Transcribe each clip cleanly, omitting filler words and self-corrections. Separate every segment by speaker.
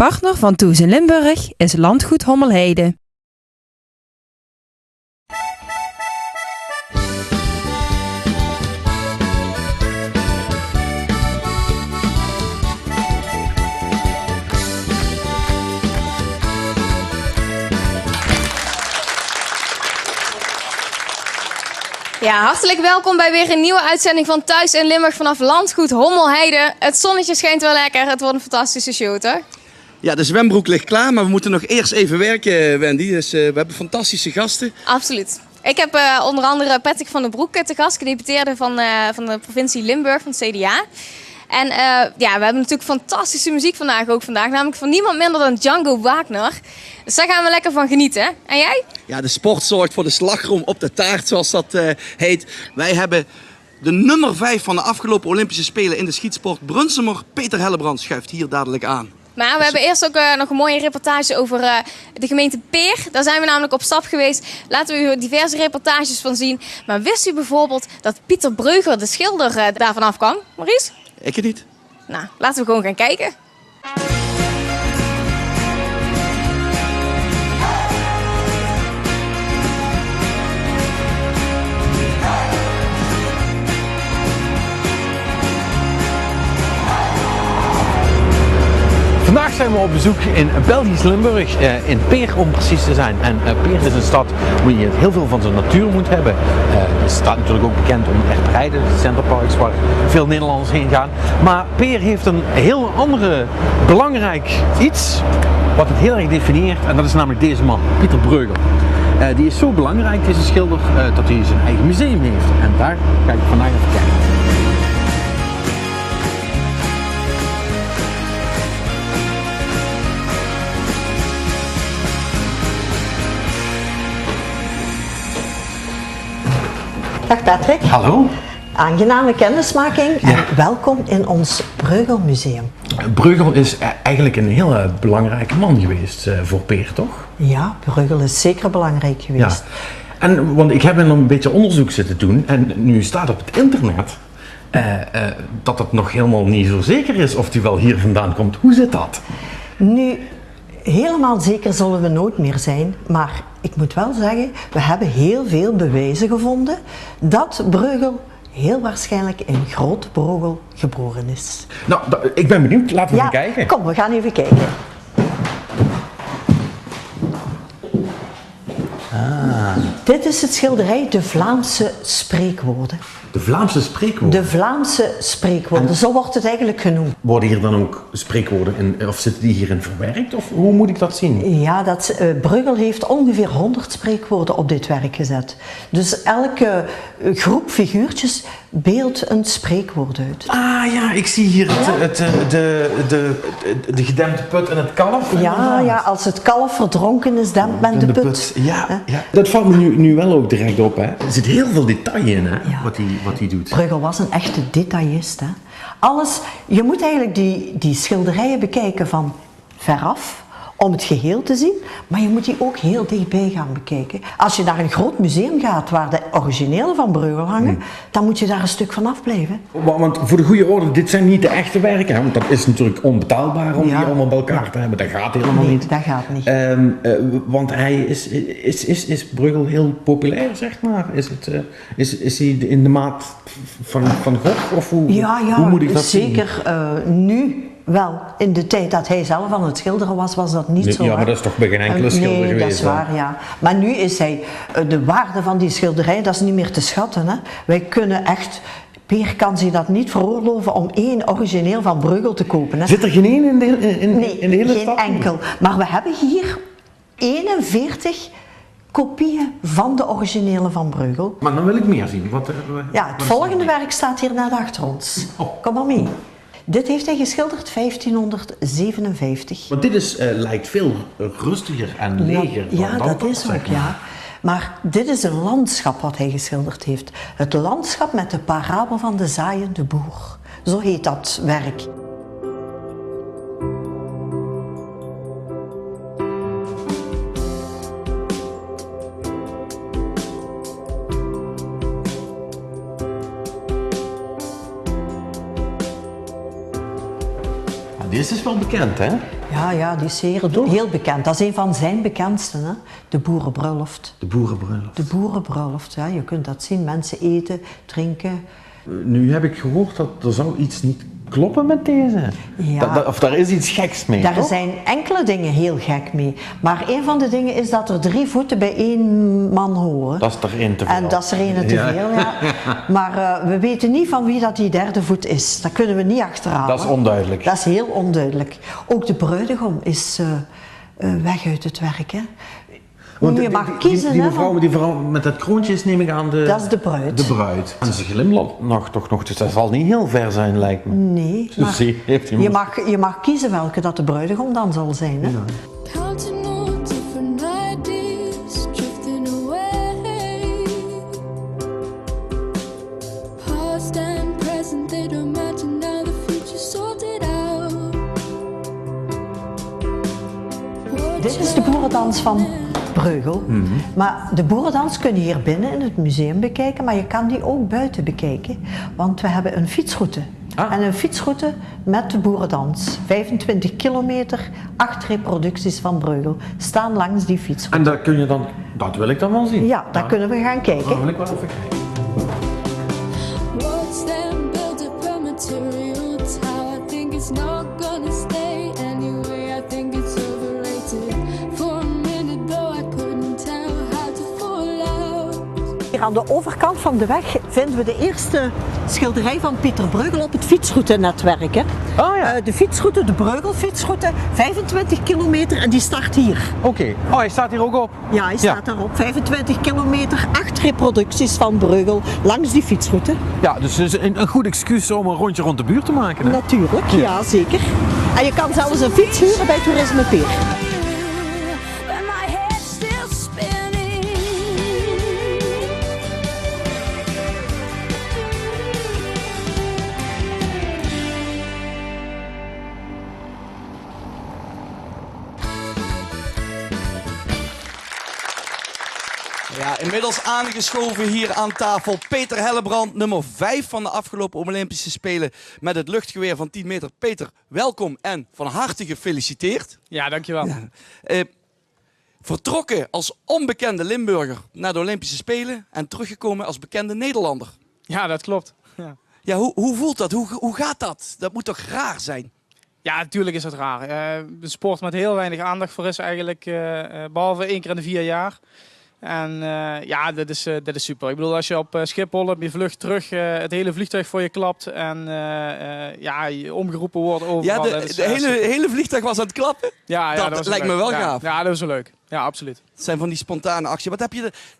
Speaker 1: Partner van Toes in Limburg is Landgoed Hommelheide.
Speaker 2: Ja, hartelijk welkom bij weer een nieuwe uitzending van Thuis in Limburg vanaf Landgoed Hommelheide. Het zonnetje schijnt wel lekker, het wordt een fantastische show, toch?
Speaker 3: Ja, de zwembroek ligt klaar, maar we moeten nog eerst even werken, Wendy. Dus we hebben fantastische gasten.
Speaker 2: Absoluut. Ik heb onder andere Patrick van den Broek te gast, gedeputeerde van de provincie Limburg, van het CDA. En we hebben natuurlijk fantastische muziek vandaag, namelijk van niemand minder dan Django Wagner. Dus daar gaan we lekker van genieten. En jij?
Speaker 3: Ja, de sport zorgt voor de slagroom op de taart, zoals dat heet. Wij hebben de nummer 5 van de afgelopen Olympische Spelen in de schietsport. Brunsumer Peter Hellebrand schuift hier dadelijk aan.
Speaker 2: Maar we hebben eerst ook nog een mooie reportage over de gemeente Peer. Daar zijn we namelijk op stap geweest. Laten we u diverse reportages van zien. Maar wist u bijvoorbeeld dat Pieter Bruegel, de schilder, daarvan afkwam? Maurice?
Speaker 3: Ik het niet.
Speaker 2: Nou, laten we gewoon gaan kijken.
Speaker 4: Vandaag zijn we op bezoek in Belgisch Limburg, in Peer om precies te zijn. En Peer is een stad waar je heel veel van zijn natuur moet hebben. Het staat natuurlijk ook bekend om echt rijden, centerparks waar veel Nederlanders heen gaan. Maar Peer heeft een heel andere belangrijk iets wat het heel erg definieert. En dat is namelijk deze man, Pieter Bruegel. Die is zo belangrijk, deze schilder, dat hij zijn eigen museum heeft. En daar ga ik vandaag even kijken.
Speaker 5: Dag Patrick.
Speaker 4: Hallo.
Speaker 5: Aangename kennismaking en welkom in ons Bruegel Museum.
Speaker 4: Bruegel is eigenlijk een heel belangrijke man geweest voor Peer, toch?
Speaker 5: Ja, Bruegel is zeker belangrijk geweest.
Speaker 4: Ja. Want ik heb een beetje onderzoek zitten doen en nu staat op het internet dat het nog helemaal niet zo zeker is of hij wel hier vandaan komt. Hoe zit dat?
Speaker 5: Nu, helemaal zeker zullen we nooit meer zijn, maar ik moet wel zeggen, we hebben heel veel bewijzen gevonden dat Bruegel heel waarschijnlijk in Groot-Bruegel geboren is.
Speaker 4: Nou, ik ben benieuwd. Laten we gaan kijken.
Speaker 5: Kom, we gaan even kijken. Dit is het schilderij De Vlaamse Spreekwoorden.
Speaker 4: De Vlaamse spreekwoorden?
Speaker 5: De Vlaamse spreekwoorden, zo wordt het eigenlijk genoemd.
Speaker 4: Worden hier dan ook spreekwoorden in, of zitten die hierin verwerkt? Of hoe moet ik dat zien?
Speaker 5: Ja, Bruegel heeft ongeveer 100 spreekwoorden op dit werk gezet. Dus elke groep figuurtjes beeldt een spreekwoord uit.
Speaker 4: Ah ja, ik zie hier de gedempte put en het kalf.
Speaker 5: Ja, als het kalf verdronken is, dempt men de put.
Speaker 4: Ja. Dat valt me nu wel ook direct op. Hè. Er zit heel veel detail in, hè, wat hij doet.
Speaker 5: Bruegel was een echte detailist. Hè. Je moet eigenlijk die schilderijen bekijken van veraf, om het geheel te zien, maar je moet die ook heel dichtbij gaan bekijken. Als je naar een groot museum gaat waar de originelen van Bruegel hangen, dan moet je daar een stuk van afblijven.
Speaker 4: Want voor de goede orde, dit zijn niet de echte werken, hè? Want dat is natuurlijk onbetaalbaar om die allemaal bij elkaar te hebben. Dat gaat helemaal niet.
Speaker 5: Dat gaat niet.
Speaker 4: Want hij is Bruegel heel populair, zeg maar? Is hij in de maat van Gogh? Of hoe moet ik dat zien?
Speaker 5: Zeker nu. Wel, in de tijd dat hij zelf aan het schilderen was dat niet zo.
Speaker 4: Ja, maar dat is toch bij geen enkele schilder geweest?
Speaker 5: Nee, dat is waar, ja. Maar nu is hij, de waarde van die schilderij, dat is niet meer te schatten. Hè. Wij kunnen echt, Peer kan zich dat niet veroorloven om 1 origineel van Bruegel te kopen. Hè.
Speaker 4: Zit er geen één in de hele
Speaker 5: geen
Speaker 4: stad?
Speaker 5: Geen enkel. Maar we hebben hier 41 kopieën van de originele van Bruegel.
Speaker 4: Maar dan wil ik meer zien.
Speaker 5: Het volgende werk staat hier net achter ons. Kom maar mee. Dit heeft hij geschilderd 1557.
Speaker 4: Want dit lijkt veel rustiger en leger.
Speaker 5: Ja, dat is ook, ja. Maar dit is een landschap wat hij geschilderd heeft. Het landschap met de parabel van de zaaiende boer. Zo heet dat werk.
Speaker 4: is wel bekend, hè?
Speaker 5: Ja, die is heel bekend. Dat is een van zijn bekendste, hè? De Boerenbruiloft.
Speaker 4: De Boerenbruiloft.
Speaker 5: De Boerenbruiloft, ja. Je kunt dat zien. Mensen eten, drinken.
Speaker 4: Nu heb ik gehoord dat er zou iets niet kloppen met deze.
Speaker 5: Ja.
Speaker 4: Of daar is iets geks mee,
Speaker 5: Daar
Speaker 4: toch?
Speaker 5: zijn enkele dingen heel gek mee. Maar een van de dingen is dat er 3 voeten bij 1 man horen.
Speaker 4: Dat is er één te veel.
Speaker 5: En dat is er één te veel, ja. Maar we weten niet van wie dat die derde voet is. Dat kunnen we niet achterhalen.
Speaker 4: Dat is onduidelijk.
Speaker 5: Dat is heel onduidelijk. Ook de bruidegom is weg uit het werk, hè.
Speaker 4: Want
Speaker 5: je mag kiezen,
Speaker 4: die
Speaker 5: hè,
Speaker 4: mevrouw met dat kroontje is, neem ik aan,
Speaker 5: dat is de bruid.
Speaker 4: De bruid. En ze glimlacht nog, dus dat zal niet heel ver zijn, lijkt me.
Speaker 5: Nee,
Speaker 4: Dus
Speaker 5: maar
Speaker 4: heeft
Speaker 5: je mag kiezen welke dat de bruidegom dan zal zijn, hè.
Speaker 4: Ja.
Speaker 6: Counting on different ideas, drifting away. Past and present, they don't matter now. The future sorted out.
Speaker 5: Dit is de boerendans van Breugel. Maar de boerendans kun je hier binnen in het museum bekijken, maar je kan die ook buiten bekijken. Want we hebben een fietsroute. En een fietsroute met de boerendans. 25 kilometer, 8 reproducties van Breugel staan langs die fietsroute.
Speaker 4: En dat kun je dan, dat wil ik dan wel zien.
Speaker 5: Ja, daar kunnen we gaan kijken.
Speaker 4: Dat wil ik wel even kijken.
Speaker 6: Watch them build up a material tower. I think it's not gonna stay anyway. I think it's overrated. For a minute though, I couldn't tell how to fall out.
Speaker 5: Hier aan de overkant van de weg vinden we de eerste schilderij van Pieter Bruegel op het fietsroutenetwerk. Hè.
Speaker 4: Oh ja.
Speaker 5: De fietsroute, de Bruegel-fietsroute, 25 kilometer en die start hier.
Speaker 4: Oké. Oh, hij staat hier ook op.
Speaker 5: Ja, hij staat daarop. 25 kilometer, 8 reproducties van Bruegel langs die fietsroute.
Speaker 4: Ja, dus het is een goed excuus om een rondje rond de buurt te maken. Hè?
Speaker 5: Natuurlijk, ja zeker. En je kan zelfs een fiets huren bij Toerisme Peer.
Speaker 6: But my head's still spinning.
Speaker 3: Ja, inmiddels aangeschoven hier aan tafel Peter Hellebrand, nummer 5 van de afgelopen Olympische Spelen met het luchtgeweer van 10 meter. Peter, welkom en van harte gefeliciteerd.
Speaker 7: Ja, dankjewel.
Speaker 3: Vertrokken als onbekende Limburger naar de Olympische Spelen en teruggekomen als bekende Nederlander.
Speaker 7: Ja, dat klopt. Ja.
Speaker 3: Ja, hoe voelt dat? Hoe gaat dat? Dat moet toch raar zijn?
Speaker 7: Ja, natuurlijk is dat raar. Een sport met heel weinig aandacht voor is eigenlijk, behalve 1 keer in de 4 jaar. En ja, dat is super. Ik bedoel, als je op Schiphol op je vlucht terug het hele vliegtuig voor je klapt en ja, je omgeroepen wordt overal.
Speaker 3: Ja, de hele vliegtuig was aan het klappen.
Speaker 7: Ja,
Speaker 3: dat
Speaker 7: was
Speaker 3: lijkt
Speaker 7: leuk.
Speaker 3: me wel
Speaker 7: Ja,
Speaker 3: gaaf.
Speaker 7: Ja, dat was wel leuk. Ja, absoluut.
Speaker 3: Het zijn van die spontane acties.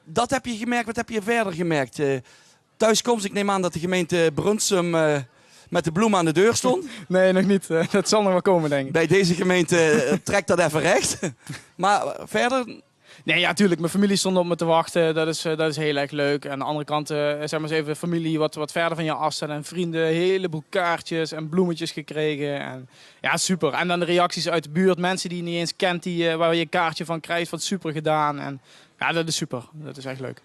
Speaker 3: Dat heb je gemerkt, wat heb je verder gemerkt? Thuiskomst, ik neem aan dat de gemeente Brunsum met de bloem aan de deur stond.
Speaker 7: Nee, nog niet. Dat zal nog wel komen, denk ik.
Speaker 3: Bij deze gemeente trekt dat even recht. Maar verder...
Speaker 7: Nee, ja, tuurlijk. Mijn familie stond op me te wachten. Dat is heel erg leuk. En aan de andere kant, zeg maar eens even familie wat verder van je af staat. En vrienden, een heleboel kaartjes en bloemetjes gekregen. En, ja, super. En dan de reacties uit de buurt. Mensen die je niet eens kent, waar je een kaartje van krijgt. Wat super gedaan. En ja, dat is super. Dat is echt leuk.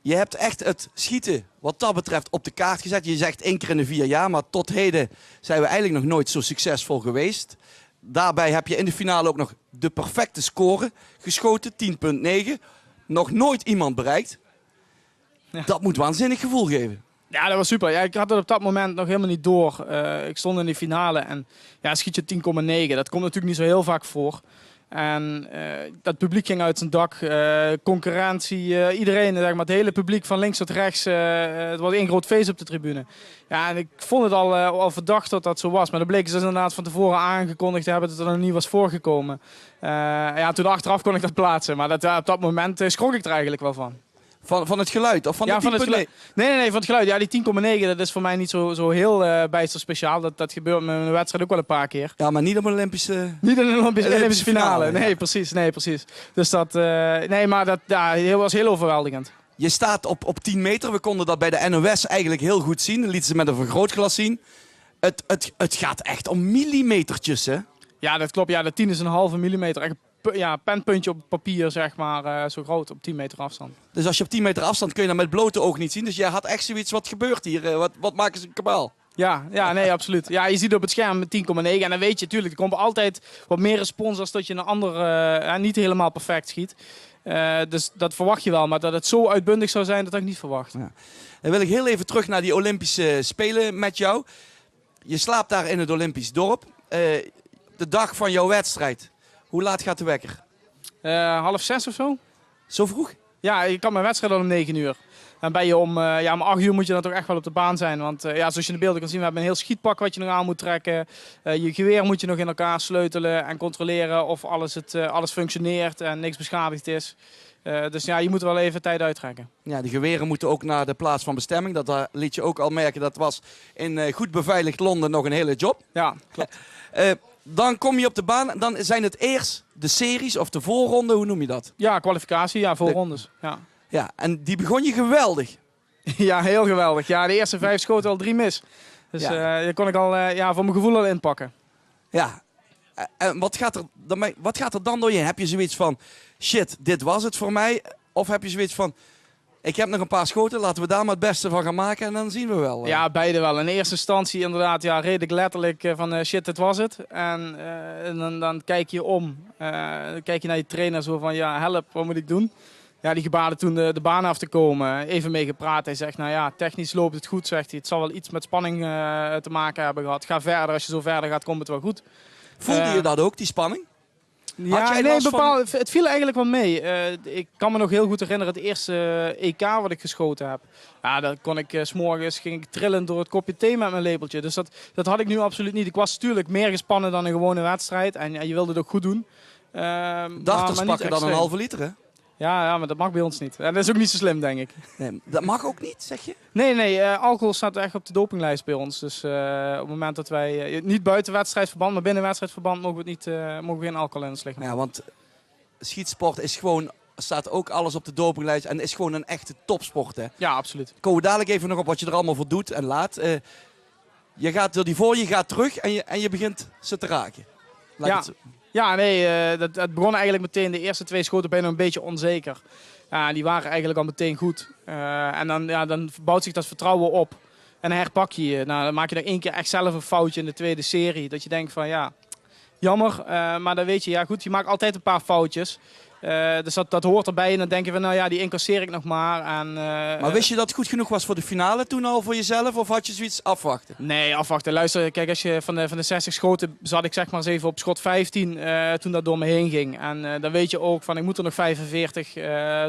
Speaker 3: Je hebt echt het schieten wat dat betreft op de kaart gezet. Je zegt 1 keer in de 4 jaar, maar tot heden zijn we eigenlijk nog nooit zo succesvol geweest. Daarbij heb je in de finale ook nog de perfecte score geschoten, 10,9. Nog nooit iemand bereikt. Ja. Dat moet waanzinnig gevoel geven.
Speaker 7: Ja, dat was super. Ja, ik had het op dat moment nog helemaal niet door. Ik stond in de finale en ja, schiet je 10,9. Dat komt natuurlijk niet zo heel vaak voor. En dat publiek ging uit zijn dak. Concurrentie, iedereen, zeg maar, het hele publiek van links tot rechts. Het was één groot feest op de tribune. Ja, en ik vond het al verdacht dat dat zo was. Maar dat bleek dus inderdaad van tevoren aangekondigd te hebben dat het er nog niet was voorgekomen. Ja, toen achteraf kon ik dat plaatsen. Maar op dat moment schrok ik er eigenlijk wel van.
Speaker 3: Van het geluid? Of van
Speaker 7: ja,
Speaker 3: de 10,9?
Speaker 7: Nee, van het geluid. Ja, die 10,9 dat is voor mij niet zo heel bijster speciaal. Dat gebeurt met een wedstrijd ook wel een paar keer.
Speaker 3: Ja, maar niet op een Olympische...
Speaker 7: Niet in een Olympische finale. Nee, precies. Dus dat... nee, maar dat was heel overweldigend.
Speaker 3: Je staat op 10 meter. We konden dat bij de NOS eigenlijk heel goed zien. Dat lieten ze met een vergrootglas zien. Het gaat echt om millimetertjes, hè?
Speaker 7: Ja, dat klopt. Ja, de 10 is een halve millimeter. Echt ja, penpuntje op papier, zeg maar, zo groot op 10 meter afstand.
Speaker 3: Dus als je op 10 meter afstand kun je dat met blote oog niet zien. Dus jij had echt zoiets, wat gebeurt hier? Wat maken ze een kabaal?
Speaker 7: Ja, nee, absoluut. Ja, je ziet op het scherm 10,9 en dan weet je natuurlijk, er komt altijd wat meer respons als dat je een ander niet helemaal perfect schiet. Dus dat verwacht je wel, maar dat het zo uitbundig zou zijn, dat had ik niet verwacht.
Speaker 3: Ja. Dan wil ik heel even terug naar die Olympische Spelen met jou. Je slaapt daar in het Olympisch dorp. De dag van jouw wedstrijd, hoe laat gaat de wekker?
Speaker 7: 5:30 of zo?
Speaker 3: Zo vroeg?
Speaker 7: Ja, ik kan mijn wedstrijd al om 9 uur. Dan ben je om 8 uur moet je dan toch echt wel op de baan zijn. Want zoals je in de beelden kan zien, we hebben een heel schietpak wat je nog aan moet trekken. Je geweer moet je nog in elkaar sleutelen en controleren of alles functioneert en niks beschadigd is. Dus ja, je moet er wel even tijd uittrekken.
Speaker 3: Ja, die geweren moeten ook naar de plaats van bestemming. Dat liet je ook al merken. Dat was in goed beveiligd Londen nog een hele job.
Speaker 7: Ja, klopt.
Speaker 3: Dan kom je op de baan. Dan zijn het eerst de series of de voorronde. Hoe noem je dat?
Speaker 7: Ja, kwalificatie, ja, voorrondes. Ja.
Speaker 3: Ja, en die begon je geweldig.
Speaker 7: Ja, heel geweldig. Ja, de eerste 5 schoten al 3 mis. Dus die kon ik al voor mijn gevoel al inpakken.
Speaker 3: Ja. En wat gaat er dan door je heen? Heb je zoiets van, shit, dit was het voor mij? Of heb je zoiets van, ik heb nog een paar schoten, laten we daar maar het beste van gaan maken en dan zien we wel.
Speaker 7: Ja, beide wel. In eerste instantie inderdaad, ja, redelijk letterlijk van shit, dit was het. En dan kijk je om. Dan kijk je naar je trainer zo van, ja, help, wat moet ik doen? Ja, die gebaarde toen de baan af te komen. Even mee gepraat. Hij zegt, nou ja, technisch loopt het goed, zegt hij. Het zal wel iets met spanning te maken hebben gehad. Ga verder, als je zo verder gaat, komt het wel goed.
Speaker 3: Voelde je dat ook, die spanning?
Speaker 7: Ja, nee, het viel eigenlijk wel mee. Ik kan me nog heel goed herinneren het eerste EK wat ik geschoten heb. Ja, dan kon ik 's morgens ging ik trillend door het kopje thee met mijn lepeltje. Dus dat had ik nu absoluut niet. Ik was natuurlijk meer gespannen dan een gewone wedstrijd. En je wilde het ook goed doen.
Speaker 3: Dachters pakken dan een halve liter, hè?
Speaker 7: Ja, maar dat mag bij ons niet. En dat is ook niet zo slim, denk ik.
Speaker 3: Nee, dat mag ook niet, zeg je?
Speaker 7: Nee, alcohol staat echt op de dopinglijst bij ons. Dus op het moment dat wij, niet buiten wedstrijdverband, maar binnen wedstrijdverband, mogen we geen alcohol in ons lichaam.
Speaker 3: Ja, want schietsport is gewoon, staat ook alles op de dopinglijst en is gewoon een echte topsport, hè?
Speaker 7: Ja, absoluut.
Speaker 3: Komen we dadelijk even nog op wat je er allemaal voor doet en laat. Je gaat door die voor, je gaat terug en je begint ze te raken.
Speaker 7: Ja, nee, dat begon eigenlijk meteen. De eerste 2 schoten ben je nog een beetje onzeker. Ja, die waren eigenlijk al meteen goed. En dan bouwt zich dat vertrouwen op. En dan herpak je je. Nou, dan maak je nog 1 keer echt zelf een foutje in de tweede serie. Dat je denkt van ja, jammer. Maar dan weet je, ja goed, je maakt altijd een paar foutjes. Dus dat hoort erbij. En dan denk je van nou ja, die incasseer ik nog maar.
Speaker 3: Maar wist je dat het goed genoeg was voor de finale toen al voor jezelf? Of had je zoiets afwachten?
Speaker 7: Nee, afwachten. Luister, kijk, als je van de 60 schoten zat ik zeg maar eens even op schot 15 toen dat door me heen ging. En dan weet je ook van ik moet er nog 45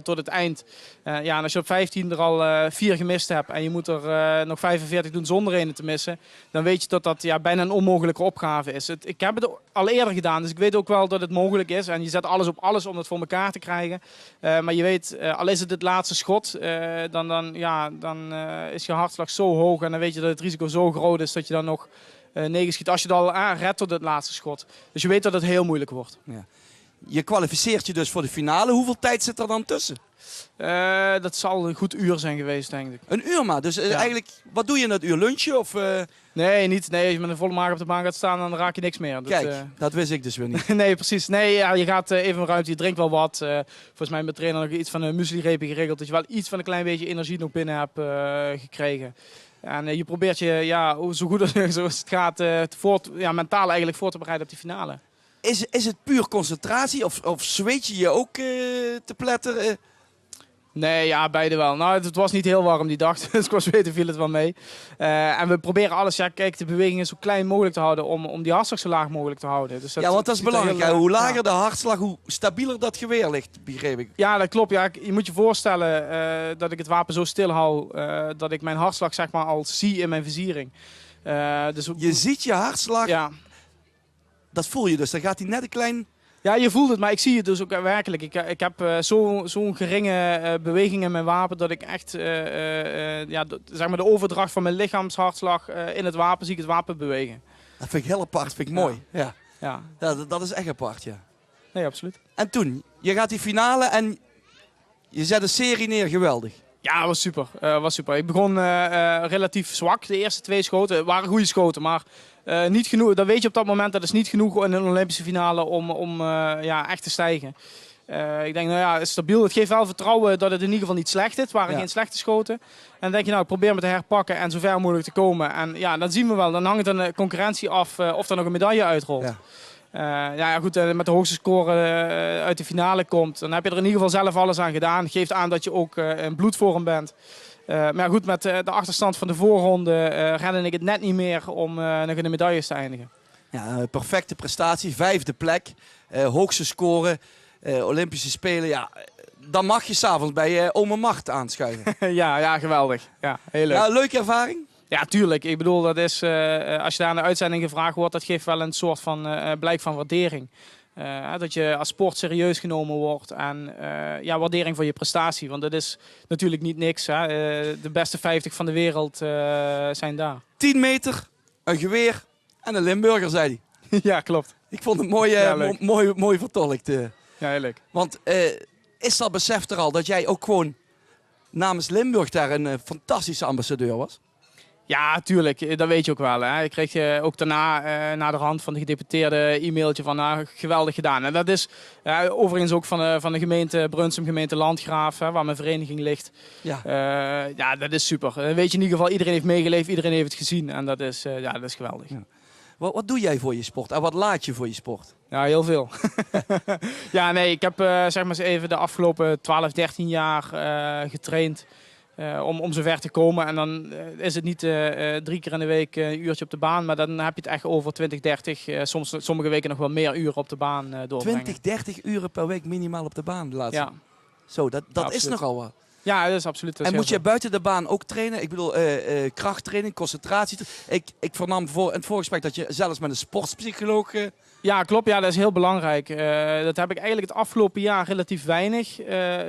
Speaker 7: tot het eind. En als je op 15 er al 4 gemist hebt en je moet er nog 45 doen zonder een te missen. Dan weet je dat bijna een onmogelijke opgave is. Ik heb het al eerder gedaan, dus ik weet ook wel dat het mogelijk is. En je zet alles op alles om het voor elkaar te krijgen. Maar je weet, al is het laatste schot, dan is je hartslag zo hoog. En dan weet je dat het risico zo groot is dat je dan nog 9 schiet. Als je het al redt tot het laatste schot. Dus je weet dat het heel moeilijk wordt.
Speaker 3: Ja. Je kwalificeert je dus voor de finale. Hoeveel tijd zit er dan tussen?
Speaker 7: Dat zal een goed uur zijn geweest, denk ik.
Speaker 3: Een uur maar. Dus eigenlijk, wat doe je in dat uur? Lunchen? Of,
Speaker 7: Nee, niet. Nee, als je met een volle maag op de baan gaat staan, dan raak je niks meer.
Speaker 3: Kijk, dat wist ik dus weer niet.
Speaker 7: Nee, precies. Nee, ja, je gaat even een ruimte, je drinkt wel wat. Volgens mij heeft mijn trainer nog iets van een muesli-reepje geregeld. Dat je wel iets van een klein beetje energie nog binnen hebt gekregen. En je probeert je zo goed als het gaat mentaal eigenlijk voor te bereiden op die finale.
Speaker 3: Is het puur concentratie of zweet je je ook te pletteren?
Speaker 7: Nee, ja, beide wel. Nou, het was niet heel warm die dag, dus qua zweten viel het wel mee. En we proberen alles, de bewegingen zo klein mogelijk te houden om die hartslag zo laag mogelijk te houden. Dus
Speaker 3: want dat is belangrijk. Hoe lager de hartslag, hoe stabieler dat geweer ligt, begreep ik.
Speaker 7: Ja, dat klopt. Ja, je moet je voorstellen dat ik het wapen zo stil hou, dat ik mijn hartslag zeg maar al zie in mijn versiering.
Speaker 3: Dus je ziet je hartslag,
Speaker 7: ja.
Speaker 3: Dat voel je dus. Dan gaat hij net een klein...
Speaker 7: Ja, je voelt het, maar ik zie het dus ook werkelijk. Ik heb zo'n geringe beweging in mijn wapen dat ik echt zeg maar de overdracht van mijn lichaamshartslag in het wapen zie ik het wapen bewegen.
Speaker 3: Dat vind ik heel apart, vind ik mooi.
Speaker 7: Ja.
Speaker 3: Dat is echt apart, ja.
Speaker 7: Nee, absoluut.
Speaker 3: En toen, je gaat die finale en je zet een serie neer, geweldig.
Speaker 7: Ja, was super. Ik begon relatief zwak, de eerste 2 schoten. Het waren goede schoten, maar niet genoeg. Dan weet je op dat moment dat is niet genoeg in een Olympische finale om echt te stijgen. Ik denk, nou ja, het is stabiel. Het geeft wel vertrouwen dat het in ieder geval niet slecht is. Het waren
Speaker 3: Ja.
Speaker 7: geen slechte schoten. En dan denk je, nou, ik probeer me te herpakken en zo ver mogelijk te komen. En ja, dan zien we wel. Dan hangt het aan de concurrentie af of er nog een medaille uitrolt.
Speaker 3: Ja.
Speaker 7: Goed, met de hoogste score uit de finale komt, dan heb je er in ieder geval zelf alles aan gedaan. Geeft aan dat je ook in bloedvorm bent. Maar ja, goed, met de achterstand van de voorronde redde ik het net niet meer om nog in de medailles te eindigen.
Speaker 3: Ja, perfecte prestatie, 5e plek, hoogste score, Olympische Spelen. Ja, dan mag je s'avonds bij Ome Mart aanschuiven.
Speaker 7: Ja, geweldig. Ja, heel leuk.
Speaker 3: Ja, leuke ervaring.
Speaker 7: Ja, tuurlijk. Ik bedoel, dat is, als je daar aan de uitzending gevraagd wordt, dat geeft wel een soort van blijk van waardering. Dat je als sport serieus genomen wordt en waardering voor je prestatie. Want dat is natuurlijk niet niks. Hè. De beste 50 van de wereld zijn daar.
Speaker 3: 10 meter, een geweer en een Limburger, zei hij.
Speaker 7: Ja, klopt.
Speaker 3: Ik vond het mooi,
Speaker 7: Ja, leuk.
Speaker 3: mooi vertolkt.
Speaker 7: Ja, heel leuk.
Speaker 3: Want is dat besef er al dat jij ook gewoon namens Limburg daar een fantastische ambassadeur was?
Speaker 7: Ja, tuurlijk. Dat weet je ook wel. Hè. Ik kreeg ook daarna, na de hand van de gedeputeerde, e-mailtje van geweldig gedaan. En dat is overigens ook van de gemeente Brunsum, gemeente Landgraaf, waar mijn vereniging ligt.
Speaker 3: Ja.
Speaker 7: Dat is super. Dan weet je in ieder geval, iedereen heeft meegeleefd, iedereen heeft het gezien. En dat is geweldig.
Speaker 3: Ja. Wat doe jij voor je sport en wat laat je voor je sport?
Speaker 7: Ja, heel veel. Ja, nee, ik heb zeg maar eens even de afgelopen 12, 13 jaar getraind. Om zover te komen. En dan is het niet 3 keer in de week een uurtje op de baan. Maar dan heb je het echt over 20, 30. Sommige weken nog wel meer uren op de baan doorbrengen.
Speaker 3: 20, 30 uren per week minimaal op de baan de laatste.
Speaker 7: Ja.
Speaker 3: Zo, dat
Speaker 7: Ja,
Speaker 3: is nogal wat.
Speaker 7: Ja, dat is absoluut.
Speaker 3: En moet je buiten de baan ook trainen? Ik bedoel, krachttraining, concentratie. Ik vernam in het voorgesprek dat je zelfs met een sportpsycholoog...
Speaker 7: Ja, klopt. Ja, dat is heel belangrijk. Dat heb ik eigenlijk het afgelopen jaar relatief weinig.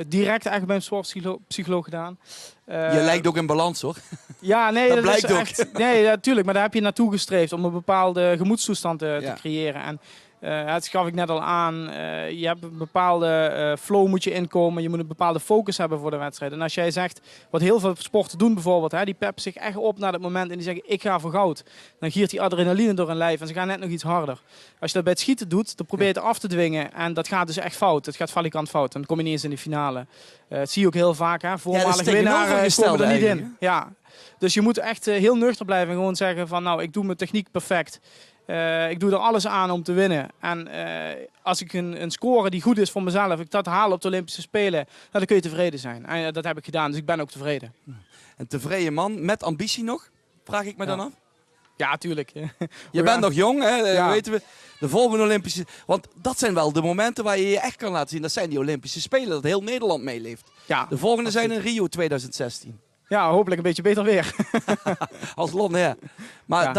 Speaker 7: Direct eigenlijk bij een sportpsycholoog gedaan.
Speaker 3: je lijkt ook in balans, hoor.
Speaker 7: Ja, nee,
Speaker 3: Dat blijkt
Speaker 7: is
Speaker 3: ook.
Speaker 7: echt. Nee, natuurlijk. Maar daar heb je naartoe gestreefd om een bepaalde gemoedstoestand te
Speaker 3: Ja.
Speaker 7: creëren. En dat gaf ik net al aan. Je hebt een bepaalde flow moet je inkomen. Je moet een bepaalde focus hebben voor de wedstrijd. En als jij zegt, wat heel veel sporten doen bijvoorbeeld, die peppen zich echt op naar dat moment en die zeggen, ik ga voor goud. Dan giert die adrenaline door hun lijf en ze gaan net nog iets harder. Als je dat bij het schieten doet, dan probeer je het af te dwingen. En dat gaat dus echt fout. Het gaat valikant fout. En dan kom je niet eens in de finale. Dat zie je ook heel vaak. Hè. Voormalig winnaar komen er niet in. Ja. Dus je moet echt heel nuchter blijven en gewoon zeggen van, nou, ik doe mijn techniek perfect. Ik doe er alles aan om te winnen. En als ik een score die goed is voor mezelf, ik dat haal op de Olympische Spelen, dan kun je tevreden zijn. En dat heb ik gedaan, dus ik ben ook tevreden.
Speaker 3: Een tevreden man met ambitie nog, vraag ik me dan af.
Speaker 7: Ja, tuurlijk.
Speaker 3: Je bent nog jong, hè?
Speaker 7: Ja.
Speaker 3: Weten we. De volgende Olympische... Want dat zijn wel de momenten waar je je echt kan laten zien. Dat zijn die Olympische Spelen, dat heel Nederland meeleeft.
Speaker 7: Ja,
Speaker 3: De volgende zijn in Rio 2016.
Speaker 7: ja, hopelijk een beetje beter weer.
Speaker 3: Als Londen, ja. Maar
Speaker 7: Ja.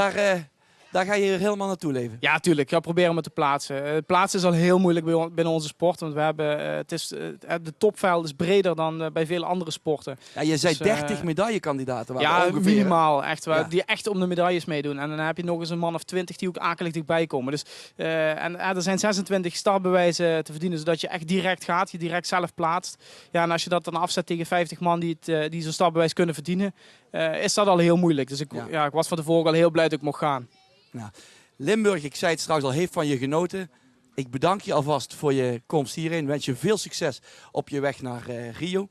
Speaker 3: daar ga je er helemaal naartoe leven.
Speaker 7: Ja, tuurlijk. Ik ga proberen me te plaatsen. Het plaatsen is al heel moeilijk binnen onze sport. Want we hebben, de topveld is breder dan bij vele andere sporten.
Speaker 3: Ja, je zei
Speaker 7: Dus,
Speaker 3: 30 medaillekandidaten waren
Speaker 7: Ja,
Speaker 3: ongeveer.
Speaker 7: minimaal. Echt,
Speaker 3: Ja.
Speaker 7: die echt om de medailles meedoen. En dan heb je nog eens een man of 20 die ook akelig dichtbij komen. Dus, er zijn 26 startbewijzen te verdienen, zodat je echt direct gaat. Je direct zelf plaatst. Ja, en als je dat dan afzet tegen 50 man die zo'n startbewijs kunnen verdienen, is dat al heel moeilijk. Dus ik was van tevoren al heel blij dat ik mocht gaan.
Speaker 3: Nou, Limburg, ik zei het straks al, heeft van je genoten. Ik bedank je alvast voor je komst hierheen. Wens je veel succes op je weg naar Rio.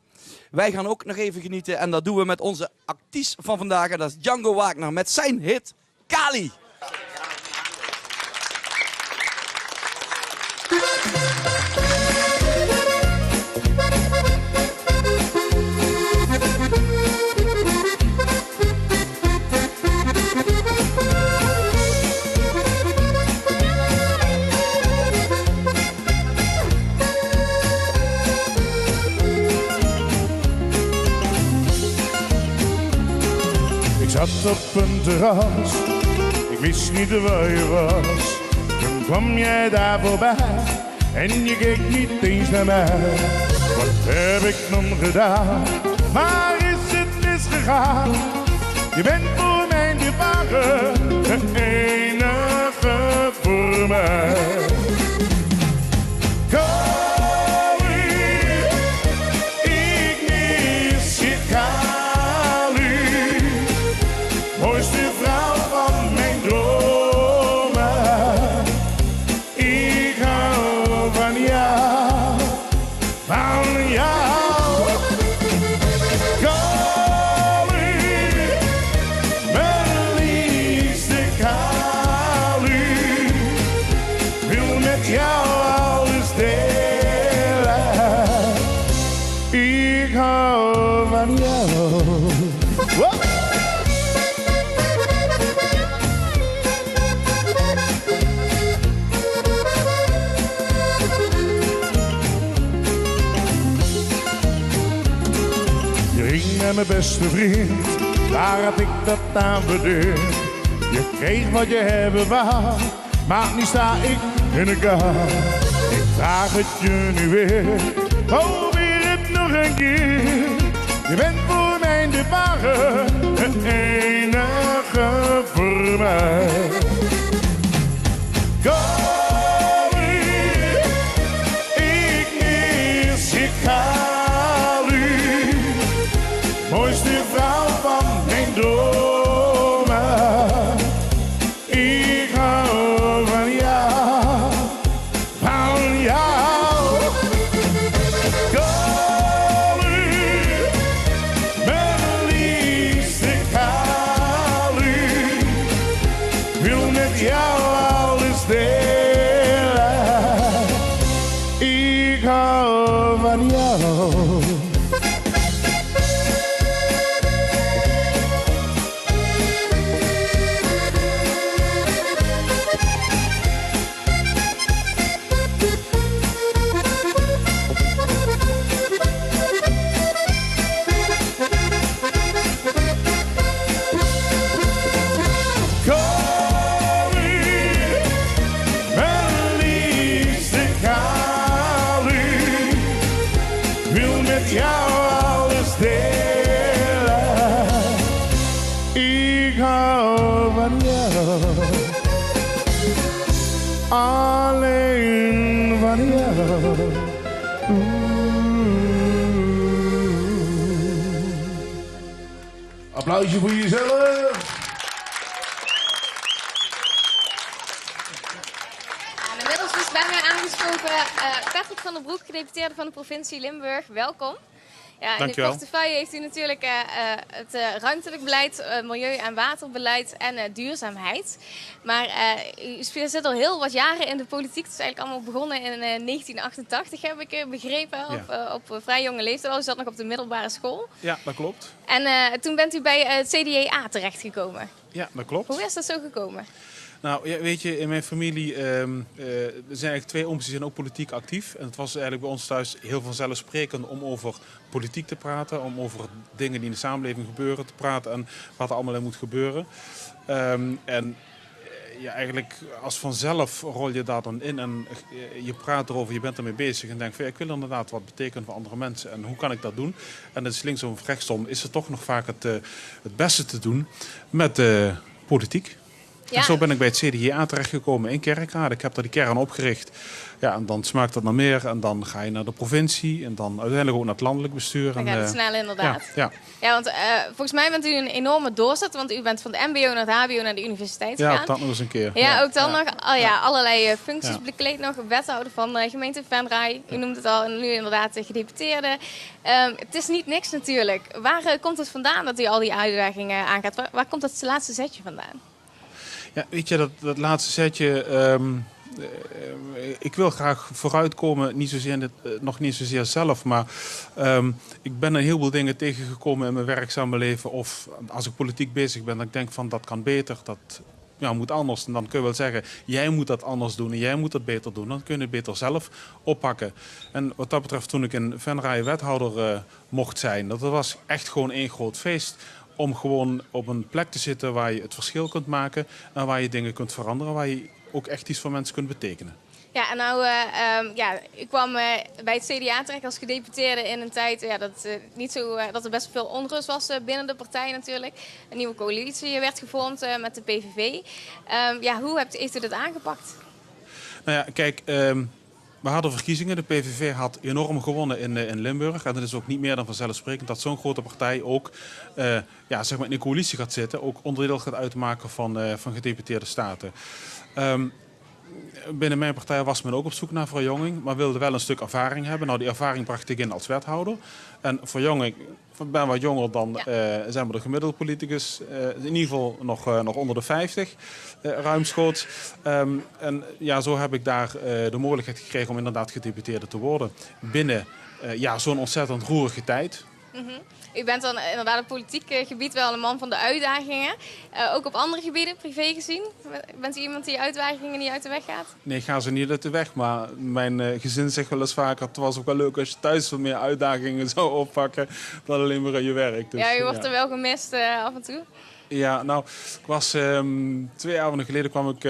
Speaker 3: Wij gaan ook nog even genieten en dat doen we met onze artiest van vandaag. En dat is Django Wagner met zijn hit Kali.
Speaker 8: Ik zat op een terras, ik wist niet waar je was. Toen kwam jij daar voorbij en je keek niet eens naar mij. Wat heb ik dan gedaan? Waar is het misgegaan? Je bent voor mij de ware, de enige voor mij. Ik mis je, Kali. Mooiste vrouw van mijn dromen. Ik hou van jou, en mijn beste vriend, waar had ik dat aan verdiend? Je kreeg wat je hebben wou, maar nu sta ik in de kou. Ik vraag het je nu weer, probeer het nog een keer. Je bent voor mij de ware, de enige voor mij. Kom hier, ik mis je Kalu, mooiste vrouw van mijn dromen. Ik hou van jou, van jou. Kom hier, mijn liefste Kalu, wil met jou alles delen. Ik hou van jou. Kom hier, mijn liefste Kalu, wil met jou alles delen. Ik hou van jou, alleen van jou. Applausje voor jezelf.
Speaker 2: En inmiddels is bij mij aangeschoven Patrick van der Broek, gedeputeerde van de provincie Limburg. Welkom. Ja, in
Speaker 9: Dankjewel.
Speaker 2: de portefeuille heeft u natuurlijk het ruimtelijk beleid, milieu- en waterbeleid en duurzaamheid. Maar u zit al heel wat jaren in de politiek. Het is eigenlijk allemaal begonnen in 1988, heb ik begrepen, op vrij jonge leeftijd. U zat nog op de middelbare school.
Speaker 9: Ja, dat klopt.
Speaker 2: En toen bent u bij het CDA terechtgekomen.
Speaker 9: Ja, dat klopt.
Speaker 2: Hoe is dat zo gekomen?
Speaker 9: Nou, ja, weet je, in mijn familie er zijn eigenlijk twee ooms die zijn ook politiek actief. En het was eigenlijk bij ons thuis heel vanzelfsprekend om over politiek te praten. Om over dingen die in de samenleving gebeuren te praten en wat er allemaal in moet gebeuren. Ja, eigenlijk als vanzelf rol je daar dan in en je praat erover, je bent ermee bezig en denkt van ja, ik wil inderdaad wat betekenen voor andere mensen en hoe kan ik dat doen? En het is linksom of rechtsom is het toch nog vaak het beste te doen met politiek.
Speaker 2: Ja.
Speaker 9: En zo ben ik bij het CDA terechtgekomen in Kerkrade. Ik heb daar die kern opgericht. Ja, en dan smaakt dat naar meer en dan ga je naar de provincie en dan uiteindelijk ook naar het landelijk bestuur.
Speaker 2: Dan
Speaker 9: en,
Speaker 2: gaat het snel inderdaad.
Speaker 9: Ja.
Speaker 2: Ja, want volgens mij bent u een enorme doorzetter, want u bent van de mbo naar het hbo naar de universiteit
Speaker 9: Ja,
Speaker 2: gegaan.
Speaker 9: dat nog eens een keer.
Speaker 2: Ja, ook dan nog allerlei functies
Speaker 9: Ja.
Speaker 2: bekleed. Nog wethouder van gemeente Venray. U noemt het al, en nu inderdaad gedeputeerde. Het is niet niks natuurlijk. Waar komt het vandaan dat u al die uitdagingen aangaat? Waar komt dat laatste zetje vandaan?
Speaker 9: Ja, weet je, dat laatste setje. Ik wil graag vooruitkomen, niet zozeer nog niet zozeer zelf, maar ik ben een heleboel dingen tegengekomen in mijn werkzame leven. Of als ik politiek bezig ben, dat ik denk van dat kan beter, dat moet anders. En dan kun je wel zeggen, jij moet dat anders doen en jij moet dat beter doen. Dan kun je het beter zelf oppakken. En wat dat betreft, toen ik in Venray wethouder mocht zijn, dat was echt gewoon één groot feest. Om gewoon op een plek te zitten waar je het verschil kunt maken en waar je dingen kunt veranderen, waar je ook echt iets voor mensen kunt betekenen.
Speaker 2: Ja, en nou, u kwam bij het CDA terecht als gedeputeerde in een tijd dat er best veel onrust was binnen de partij natuurlijk. Een nieuwe coalitie werd gevormd met de PVV. Hoe heeft u dat aangepakt?
Speaker 9: Nou ja, kijk, we hadden verkiezingen. De PVV had enorm gewonnen in Limburg. En het is ook niet meer dan vanzelfsprekend dat zo'n grote partij ook in een coalitie gaat zitten. Ook onderdeel gaat uitmaken van gedeputeerde staten. Binnen mijn partij was men ook op zoek naar verjonging, maar wilde wel een stuk ervaring hebben. Nou, die ervaring bracht ik in als wethouder. En verjonging, ik ben wat jonger dan zijn we de gemiddelde politicus. In ieder geval nog onder de 50, ruimschoots. Zo heb ik daar de mogelijkheid gekregen om inderdaad gedeputeerde te worden. Binnen zo'n ontzettend roerige tijd.
Speaker 2: U bent dan inderdaad op politiek gebied wel een man van de uitdagingen. Ook op andere gebieden, privé gezien? Bent u iemand die uitdagingen niet uit de weg gaat?
Speaker 9: Nee, ik ga ze niet uit de weg. Maar mijn gezin zegt wel eens vaker... het was ook wel leuk als je thuis wat meer uitdagingen zou oppakken... dan alleen maar aan je werk. Dus,
Speaker 2: ja, u wordt er wel gemist af en toe.
Speaker 9: Ja, nou, ik was 2 avonden geleden kwam ik,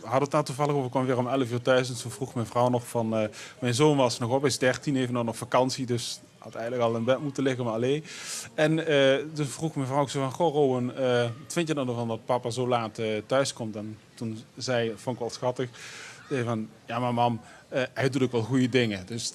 Speaker 9: had het daar toevallig over, ik kwam weer om 11 uur thuis. En toen vroeg mijn vrouw nog van, mijn zoon was nog op, hij is 13, even nog vakantie, dus had eigenlijk al in bed moeten liggen, maar alleen. En toen vroeg mijn vrouw ook zo van, goh Rowan, wat vind je dan ervan dat papa zo laat thuis komt? En toen vond ik wel schattig, zei van, ja maar mam, hij doet ook wel goede dingen. Dus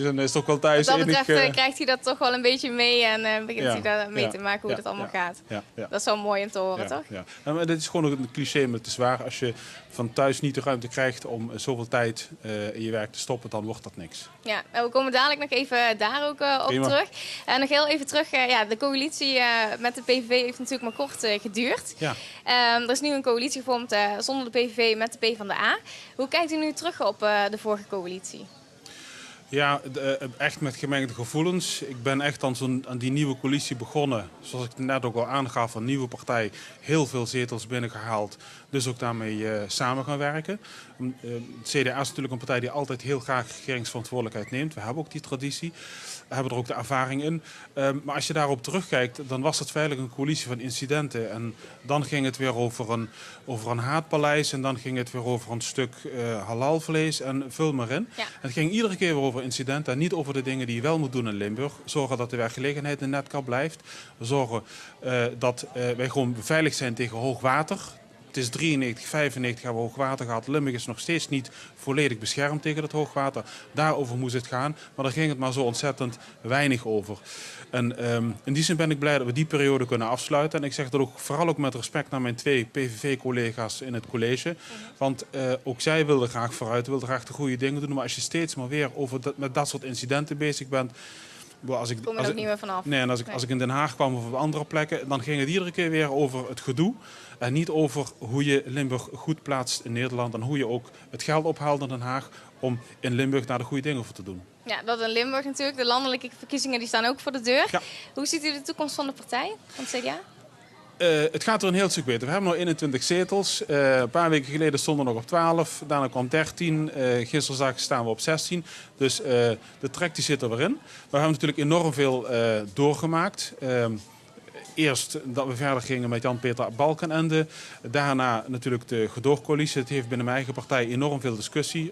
Speaker 9: dan is het ook wel thuis.
Speaker 2: Wat dat betreft krijgt hij dat toch wel een beetje mee en begint hij daar mee te maken hoe dat allemaal gaat.
Speaker 9: Ja.
Speaker 2: Dat is wel mooi om te horen, toch?
Speaker 9: Ja. Maar dit is gewoon een cliché, maar het is waar. Als je van thuis niet de ruimte krijgt om zoveel tijd in je werk te stoppen, dan wordt dat niks.
Speaker 2: Ja, we komen dadelijk nog even daar ook op terug. En nog heel even terug, de coalitie met de PVV heeft natuurlijk maar kort geduurd.
Speaker 9: Ja.
Speaker 2: Er is nu een coalitie gevormd zonder de PVV met de PvdA. Hoe kijkt u nu terug op de vorige coalitie?
Speaker 9: Ja, echt met gemengde gevoelens. Ik ben echt aan die nieuwe coalitie begonnen. Zoals ik net ook al aangaf, een nieuwe partij. Heel veel zetels binnengehaald. Dus ook daarmee samen gaan werken. Het CDA is natuurlijk een partij die altijd heel graag regeringsverantwoordelijkheid neemt. We hebben ook die traditie. We hebben er ook de ervaring in. Maar als je daarop terugkijkt, dan was het feitelijk een coalitie van incidenten. En dan ging het weer over een haatpaleis. En dan ging het weer over een stuk halalvlees. En vul maar in.
Speaker 2: Ja.
Speaker 9: Het ging iedere keer weer over incidenten. En niet over de dingen die je wel moet doen in Limburg. Zorgen dat de werkgelegenheid in Netcar blijft. Zorgen dat wij gewoon beveiligd zijn tegen hoogwater. Het is 93, 95 hebben we hoogwater gehad. Limburg is nog steeds niet volledig beschermd tegen het hoogwater. Daarover moest het gaan. Maar daar ging het maar zo ontzettend weinig over. En in die zin ben ik blij dat we die periode kunnen afsluiten. En ik zeg dat ook vooral ook met respect naar mijn 2 PVV-collega's in het college. Want ook zij wilden graag vooruit, wilden graag de goede dingen doen. Maar als je steeds maar weer met dat soort incidenten bezig bent...
Speaker 2: Kom er ook niet meer vanaf.
Speaker 9: Nee, en als ik in Den Haag kwam of op andere plekken, dan ging het iedere keer weer over het gedoe. En niet over hoe je Limburg goed plaatst in Nederland. En hoe je ook het geld ophaalt in Den Haag om in Limburg daar de goede dingen voor te doen.
Speaker 2: Ja, dat in Limburg natuurlijk. De landelijke verkiezingen die staan ook voor de deur.
Speaker 9: Ja.
Speaker 2: Hoe ziet u de toekomst van de partij, van het CDA?
Speaker 9: Het gaat er een heel stuk beter. We hebben nu 21 zetels. Een paar weken geleden stonden we nog op 12. Daarna kwam 13. Gisteren staan we op 16. Dus de trek die zit er weer in. We hebben natuurlijk enorm veel doorgemaakt. Eerst dat we verder gingen met Jan-Peter Balkenende. Daarna natuurlijk de gedoogcoalitie. Het heeft binnen mijn eigen partij enorm veel discussie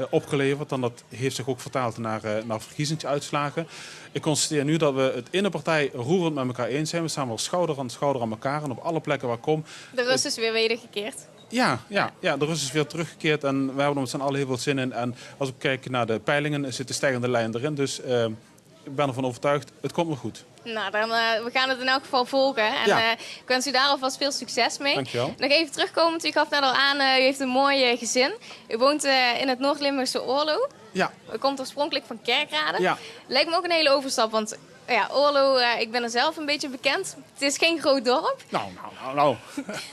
Speaker 9: opgeleverd. En dat heeft zich ook vertaald naar verkiezingsuitslagen. Ik constateer nu dat we het in de partij roerend met elkaar eens zijn. We staan wel schouder aan elkaar. En op alle plekken waar ik kom...
Speaker 2: De rust is weer wedergekeerd.
Speaker 9: Ja, de rust is weer teruggekeerd. En we hebben er met z'n allen heel veel zin in. En als ik kijk naar de peilingen, zit de stijgende lijn erin. Dus ik ben ervan overtuigd, het komt nog goed.
Speaker 2: Nou, we gaan het in elk geval volgen. En ik wens u daar alvast veel succes mee.
Speaker 9: Dankjewel.
Speaker 2: Nog even terugkomend, u gaf net al aan, u heeft een mooi gezin. U woont in het Noord-Limburgse Oorlo.
Speaker 9: Ja.
Speaker 2: U komt oorspronkelijk van Kerkrade.
Speaker 9: Ja.
Speaker 2: Lijkt me ook een hele overstap, want Oorlo, ik ben er zelf een beetje bekend. Het is geen groot dorp.
Speaker 9: Nou.
Speaker 2: Nou